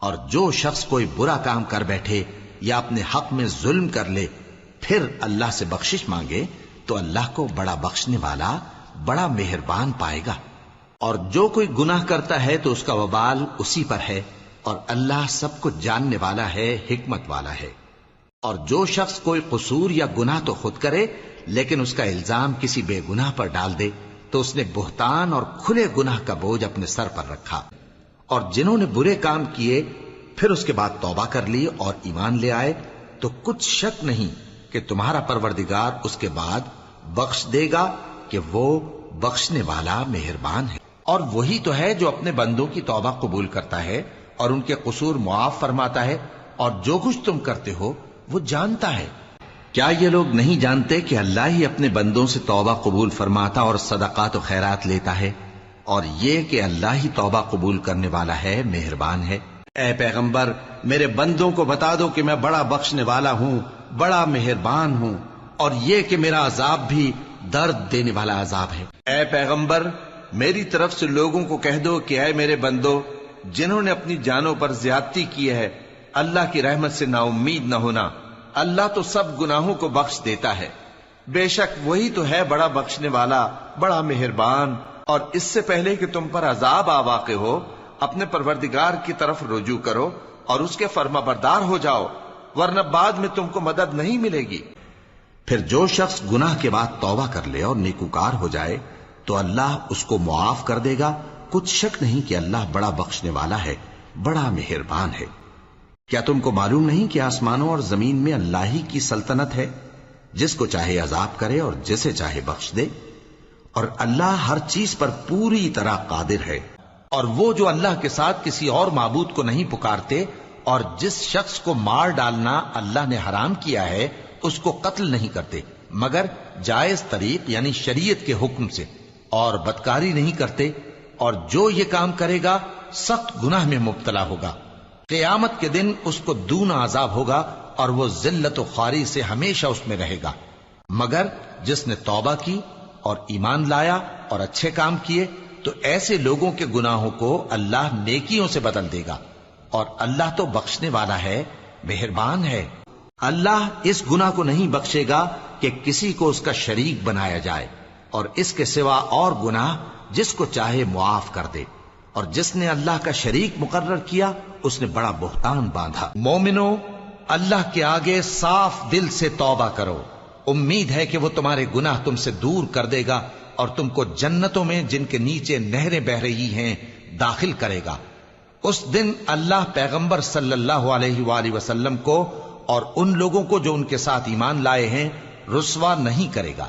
اور جو شخص کوئی برا کام کر بیٹھے یا اپنے حق میں ظلم کر لے پھر اللہ سے بخشش مانگے تو اللہ کو بڑا بخشنے والا بڑا مہربان پائے گا. اور جو کوئی گناہ کرتا ہے تو اس کا وبال اسی پر ہے، اور اللہ سب کچھ جاننے والا ہے، حکمت والا ہے. اور جو شخص کوئی قصور یا گناہ تو خود کرے لیکن اس کا الزام کسی بے گناہ پر ڈال دے تو اس نے بہتان اور کھلے گناہ کا بوجھ اپنے سر پر رکھا. اور جنہوں نے برے کام کیے پھر اس کے بعد توبہ کر لی اور ایمان لے آئے تو کچھ شک نہیں کہ تمہارا پروردگار اس کے بعد بخش دے گا کہ وہ بخشنے والا مہربان ہے. اور وہی تو ہے جو اپنے بندوں کی توبہ قبول کرتا ہے اور ان کے قصور معاف فرماتا ہے، اور جو کچھ تم کرتے ہو وہ جانتا ہے. کیا یہ لوگ نہیں جانتے کہ اللہ ہی اپنے بندوں سے توبہ قبول فرماتا اور صدقات و خیرات لیتا ہے، اور یہ کہ اللہ ہی توبہ قبول کرنے والا ہے، مہربان ہے. اے پیغمبر، میرے بندوں کو بتا دو کہ میں بڑا بخشنے والا ہوں، بڑا مہربان ہوں، اور یہ کہ میرا عذاب بھی درد دینے والا عذاب ہے. اے پیغمبر، میری طرف سے لوگوں کو کہہ دو کہ اے میرے بندو، جنہوں نے اپنی جانوں پر زیادتی کی ہے اللہ کی رحمت سے نا امید نہ ہونا. اللہ تو سب گناہوں کو بخش دیتا ہے، بے شک وہی تو ہے بڑا بخشنے والا بڑا مہربان. اور اس سے پہلے کہ تم پر عذاب آ واقع ہو اپنے پروردگار کی طرف رجوع کرو اور اس کے فرما بردار ہو جاؤ، ورنہ بعد میں تم کو مدد نہیں ملے گی. پھر جو شخص گناہ کے بعد توبہ کر لے اور نیکوکار ہو جائے تو اللہ اس کو معاف کر دے گا. کچھ شک نہیں کہ اللہ بڑا بخشنے والا ہے، بڑا مہربان ہے. کیا تم کو معلوم نہیں کہ آسمانوں اور زمین میں اللہ ہی کی سلطنت ہے، جس کو چاہے عذاب کرے اور جسے چاہے بخش دے، اور اللہ ہر چیز پر پوری طرح قادر ہے. اور وہ جو اللہ کے ساتھ کسی اور معبود کو نہیں پکارتے اور جس شخص کو مار ڈالنا اللہ نے حرام کیا ہے اس کو قتل نہیں کرتے مگر جائز طریق یعنی شریعت کے حکم سے، اور بدکاری نہیں کرتے، اور جو یہ کام کرے گا سخت گناہ میں مبتلا ہوگا. قیامت کے دن اس کو دونا عذاب ہوگا اور وہ ذلت و خواری سے ہمیشہ اس میں رہے گا. مگر جس نے توبہ کی اور ایمان لایا اور اچھے کام کیے تو ایسے لوگوں کے گناہوں کو اللہ نیکیوں سے بدل دے گا، اور اللہ تو بخشنے والا ہے، مہربان ہے. اللہ اس گناہ کو نہیں بخشے گا کہ کسی کو اس کا شریک بنایا جائے، اور اس کے سوا اور گناہ جس کو چاہے معاف کر دے. اور جس نے اللہ کا شریک مقرر کیا اس نے بڑا بہتان باندھا. مومنو، اللہ کے آگے صاف دل سے توبہ کرو، امید ہے کہ وہ تمہارے گناہ تم سے دور کر دے گا اور تم کو جنتوں میں جن کے نیچے نہریں بہ رہی ہیں داخل کرے گا. اس دن اللہ پیغمبر صلی اللہ علیہ وآلہ وسلم کو اور ان لوگوں کو جو ان کے ساتھ ایمان لائے ہیں رسوا نہیں کرے گا،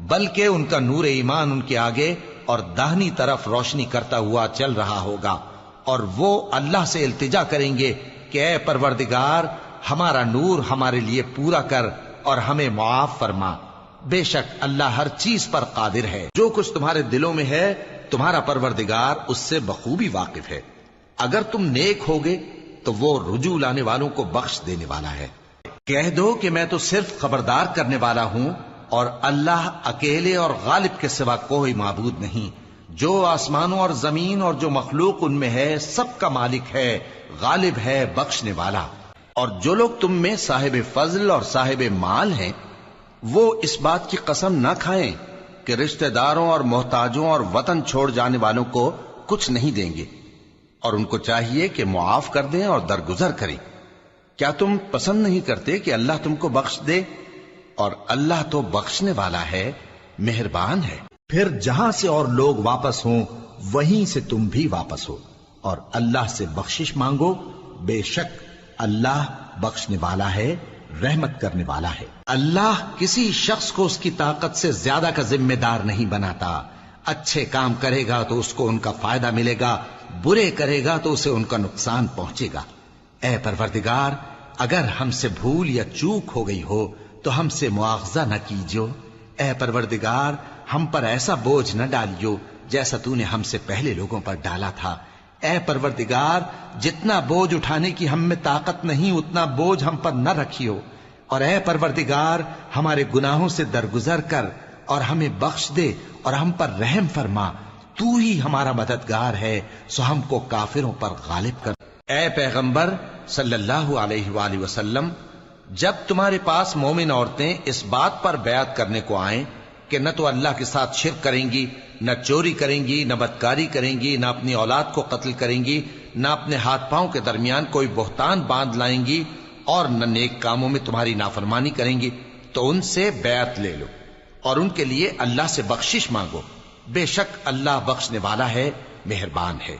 بلکہ ان کا نور ایمان ان کے آگے اور داہنی طرف روشنی کرتا ہوا چل رہا ہوگا، اور وہ اللہ سے التجا کریں گے کہ اے پروردگار، ہمارا نور ہمارے لیے پورا کر اور ہمیں معاف فرما، بے شک اللہ ہر چیز پر قادر ہے. جو کچھ تمہارے دلوں میں ہے تمہارا پروردگار اس سے بخوبی واقف ہے. اگر تم نیک ہوگے تو وہ رجوع لانے والوں کو بخش دینے والا ہے. کہہ دو کہ میں تو صرف خبردار کرنے والا ہوں، اور اللہ اکیلے اور غالب کے سوا کوئی معبود نہیں. جو آسمانوں اور زمین اور جو مخلوق ان میں ہے سب کا مالک ہے، غالب ہے، بخشنے والا. اور جو لوگ تم میں صاحب فضل اور صاحب مال ہیں وہ اس بات کی قسم نہ کھائیں کہ رشتہ داروں اور محتاجوں اور وطن چھوڑ جانے والوں کو کچھ نہیں دیں گے، اور ان کو چاہیے کہ معاف کر دیں اور درگزر کریں. کیا تم پسند نہیں کرتے کہ اللہ تم کو بخش دے؟ اور اللہ تو بخشنے والا ہے، مہربان ہے. پھر جہاں سے اور لوگ واپس ہوں وہیں سے تم بھی واپس ہو، اور اللہ سے بخشش مانگو، بے شک اللہ بخشنے والا ہے، رحمت کرنے والا ہے. اللہ کسی شخص کو اس کی طاقت سے زیادہ کا ذمہ دار نہیں بناتا. اچھے کام کرے گا تو اس کو ان کا فائدہ ملے گا، برے کرے گا تو اسے ان کا نقصان پہنچے گا. اے پروردگار، اگر ہم سے بھول یا چوک ہو گئی ہو تو ہم سے مواخذہ نہ کیجو. اے پروردگار، ہم پر ایسا بوجھ نہ ڈالیو جیسا تو نے ہم سے پہلے لوگوں پر ڈالا تھا. اے پروردگار، جتنا بوجھ اٹھانے کی ہم میں طاقت نہیں اتنا بوجھ ہم پر نہ رکھیو. اور اے پروردگار، ہمارے گناہوں سے درگزر کر اور ہمیں بخش دے اور ہم پر رحم فرما. تو ہی ہمارا مددگار ہے، سو ہم کو کافروں پر غالب کر. اے پیغمبر صلی اللہ علیہ وآلہ وسلم، جب تمہارے پاس مومن عورتیں اس بات پر بیعت کرنے کو آئیں کہ نہ تو اللہ کے ساتھ شرک کریں گی، نہ چوری کریں گی، نہ بدکاری کریں گی، نہ اپنی اولاد کو قتل کریں گی، نہ اپنے ہاتھ پاؤں کے درمیان کوئی بہتان باندھ لائیں گی، اور نہ نیک کاموں میں تمہاری نافرمانی کریں گی، تو ان سے بیعت لے لو اور ان کے لیے اللہ سے بخشش مانگو، بے شک اللہ بخشنے والا ہے، مہربان ہے۔